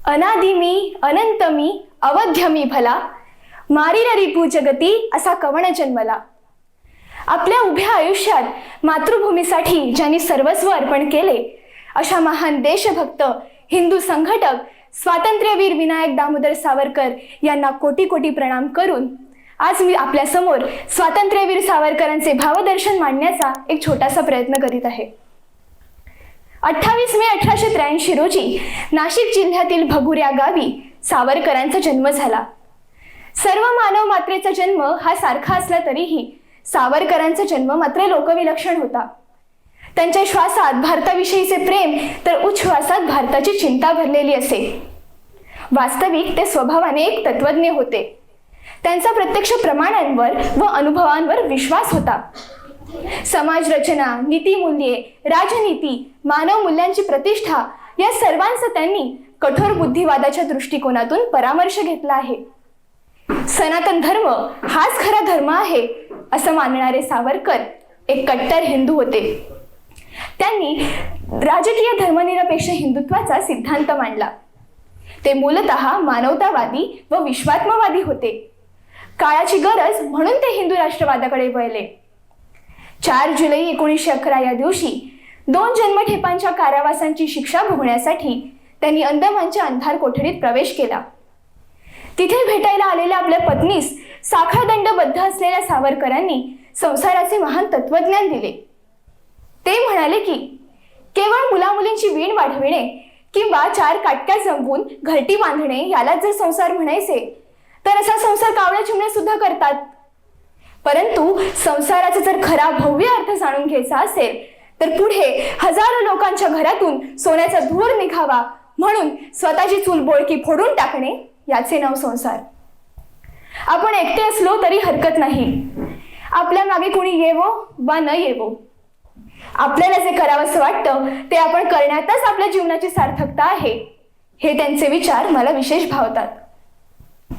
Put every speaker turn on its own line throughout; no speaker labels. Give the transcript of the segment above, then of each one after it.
अनादि मी अनंत मी अवध्य मी भला, मारील रिपू जगती असा कवण जन्मला. आपल्या उभ्या आयुष्यात मातृभूमीसाठी ज्यांनी सर्वस्व अर्पण केले अशा महान देशभक्त, हिंदू संघटक, स्वातंत्र्यवीर विनायक दामोदर सावरकर यांना कोटी कोटी प्रणाम करून आज मी आपल्या समोर स्वातंत्र्यवीर सावरकरांचे भावदर्शन मांडण्याचा एक छोटासा प्रयत्न करीत आहे. 28 मे 1883 रोजी नाशिक जिल्ह्यातील भगुऱ्या गावी सावरकरांचा जन्म झाला. सर्व मानव मात्रेचा जन्म हा सारखा असला तरीही सावरकरांचा जन्म मात्र लोकविलक्षण होता. त्यांच्या श्वासात भारताविषयीचे प्रेम तर उच्छ्वासात भारताची चिंता भरलेली असे. वास्तविक ते स्वभावाने एक तत्वज्ञ होते. त्यांचा प्रत्यक्ष प्रमाणांवर व अनुभवांवर विश्वास होता. समाज रचना, नीतिमूल्ये, राजनीती, मानव मूल्यांची प्रतिष्ठा या सर्वांचा त्यांनी कठोर बुद्धिवादाच्या दृष्टिकोनातून परामर्श घेतला आहे. सनातन धर्म हाच खरा धर्म आहे असं मानणारे सावरकर एक कट्टर हिंदू होते. त्यांनी राजकीय धर्मनिरपेक्ष हिंदुत्वाचा सिद्धांत मांडला. ते मूलतः मानवतावादी व विश्वात्मवादी होते. काळाची गरज म्हणून ते हिंदू राष्ट्रवादाकडे वळले. 4 जुलै 1911 या दिवशी 2 जन्मठेपांच्या कारावासांची शिक्षा भोगण्यासाठी त्यांनी अंदमानच्या अंधार कोठडीत प्रवेश केला. तिथे भेटायला आलेल्या आपल्या पत्नीस साखळदंडबद्ध असलेल्या सावरकरांनी संसाराचे महान तत्वज्ञान दिले. ते म्हणाले की केवळ मुलामुलींची वीण वाढविणे किंवा 4 काटक्या जमवून घरटी बांधणे याला जर संसार म्हणायचे तर असा संसार कावळ्या चिमण्या सुद्धा करतात. परंतु संसाराचा जर खरा भव्य अर्थ जाणून घ्यायचा असेल तर पुढे हजारो लोकांच्या घरातून सोन्याचा धूर निघावा म्हणून स्वतःची चूल बोळकी फोडून टाकणे याचे नाव संसार. आपण एकटे असलो तरी हरकत नाही. आपल्या मागे कोणी येवो वा न येवो, आपल्याला जे करावंसं वाटतं ते आपण करण्यातच आपल्या जीवनाची सार्थकता आहे, हे त्यांचे विचार मला विशेष भावतात.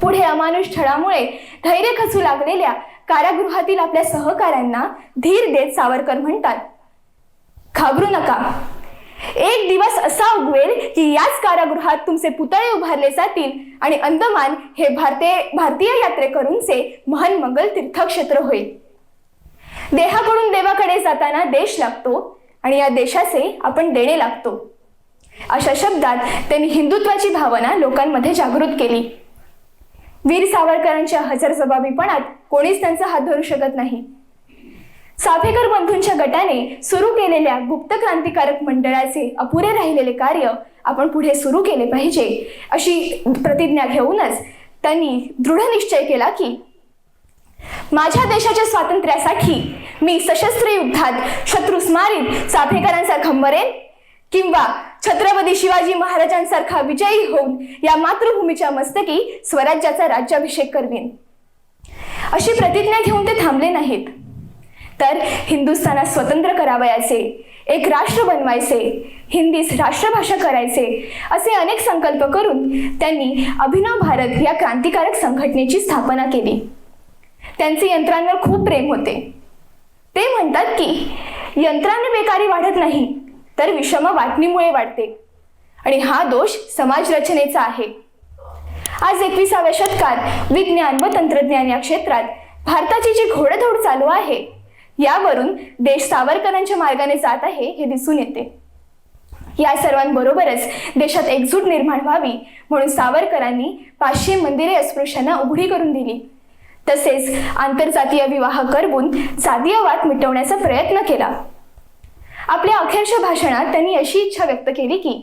पुढे अमानुष छळामुळे धैर्य खचू लागलेल्या कारागृहातील आपल्या सहकाऱ्यांना धीर देत सावरकर म्हणतात, घाबरू नका. एक दिवस असा उगवेल की याच कारागृहात तुमचे पुतळे उभारले जातील आणि अंदमान हे भारतीय यात्रेकरूंचे महान मंगल तीर्थक्षेत्र होईल. देहाकडून देवाकडे जाताना देश लागतो आणि या देशाचे आपण देणे लागतो. अशा शब्दात त्यांनी हिंदुत्वाची भावना लोकांमध्ये जागृत केली. वीर सावरकरांच्या हजरजबाबीपणात कोणीच त्यांचा हात धरू शकत नाही. चाफेकर बंधूंच्या गटाने सुरू केलेल्या गुप्त क्रांतिकारक मंडळाचे अपुरे राहिलेले कार्य आपण पुढे सुरू केले पाहिजे अशी प्रतिज्ञा घेऊनच त्यांनी दृढ निश्चय केला की माझ्या देशाच्या स्वातंत्र्यासाठी मी सशस्त्र युद्धात शत्रूस मारीत चाफेकरांसारखा मरेन किंवा छत्रपती शिवाजी महाराजांसारखा विजयी होऊन या मातृभूमीच्या मस्तकी स्वराज्याचा राज्याभिषेक करवीन. अशी प्रतिज्ञा घेऊन ते थांबले नाहीत, तर हिंदुस्थानात स्वतंत्र करावयाचे, एक राष्ट्र बनवायचे, हिंदीस राष्ट्रभाषा करायचे असे अनेक संकल्प करून त्यांनी अभिनव भारत या क्रांतिकारक संघटनेची स्थापना केली. त्यांचे यंत्रांवर खूप प्रेम होते. ते म्हणतात की यंत्राने बेकारी वाढत नाही तर विषम वाटणीमुळे वाढते आणि हा दोष समाज रचनेचा आहे. आज 21व्या शतकात विज्ञान व तंत्रज्ञान या क्षेत्रात भारताची जी घोडदौड चालू आहे यावरून देश सावरकरांच्या मार्गाने जात आहे हे दिसून येते. या सर्वांबरोबरच देशात एकजूट निर्माण व्हावी म्हणून सावरकरांनी 500 मंदिरे अस्पृश्यांना उघडी करून दिली. तसेच आंतरजातीय विवाह करवून जातीयवाद मिटवण्याचा प्रयत्न केला. आपल्या अखेरच्या भाषणात त्यांनी अशी इच्छा व्यक्त केली की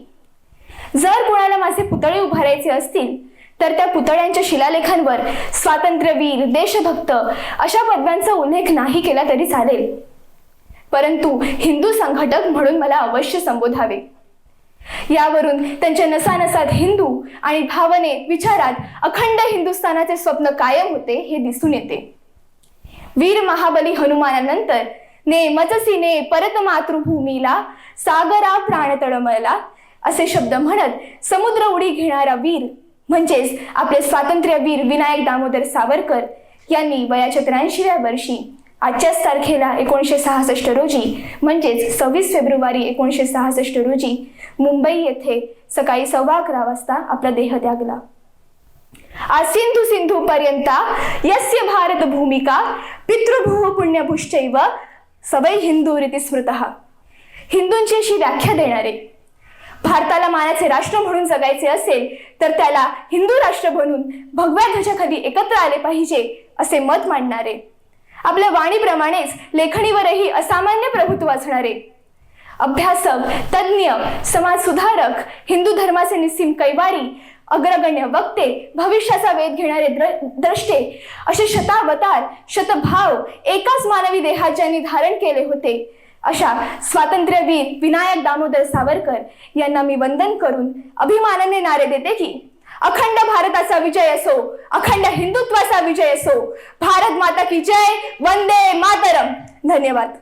जर कोणाला माझे पुतळे उभारायचे असतील तर त्या पुतळ्यांच्या शिलालेखांवर स्वातंत्र्यवीर, देशभक्त अशा पदव्यांचा उल्लेख नाही केला तरी चालेल, परंतु हिंदू संघटक म्हणून मला अवश्य संबोधावे. यावरून त्यांच्या नसानसात हिंदू आणि भावनेत, विचारात अखंड हिंदुस्थानाचे स्वप्न कायम होते हे दिसून येते. वीर महाबली हनुमानानंतर ने मजसी ने परत मातृभूमीला सागरा प्राण तळमळला असे शब्द म्हणत समुद्र उडी घेणारा वीर म्हणजेच आपले स्वातंत्र्यवीर विनायक दामोदर सावरकर यांनी वयाच्या 83व्या वर्षी आजच्याच तारखेला 1966 रोजी म्हणजेच 26 फेब्रुवारी 1966 रोजी मुंबई येथे सकाळी 11:15 वाजता आपला देह त्यागला. आसिंधु सिंधू पर्यंता यस्य भारत भूमिका पितृभूः पुण्यभूश्चैव सवै हिंदू रीती स्मृतः. हिंदूंची अशी व्याख्या देणारे, भारताला मानाचे राष्ट्र म्हणून जगायचे असेल तर त्याला हिंदू राष्ट्र बनून भगव्या ध्वजाखाली एकत्र आले पाहिजे असे मत मांडणारे, आपल्या वाणीप्रमाणेच लेखणीवरही असामान्य प्रभुत्व असणारे, अभ्यासक, तज्ज्ञ, समाज सुधारक, हिंदू धर्माचे निस्सीम कैवारी, अग्रगण्य वक्ते, भविष्याचा वेध घेणारे द्रष्टे असे शतावतार शतभाव एकाच मानवी देहात ज्यांनी धारण केले होते अशा स्वातंत्र्यवीर विनायक दामोदर सावरकर यांना मी वंदन करून अभिमानाने नारे देते की अखंड भारताचा विजय असो, अखंड हिंदुत्वाचा विजय असो, भारत माता की जय, वंदे मातरम. धन्यवाद.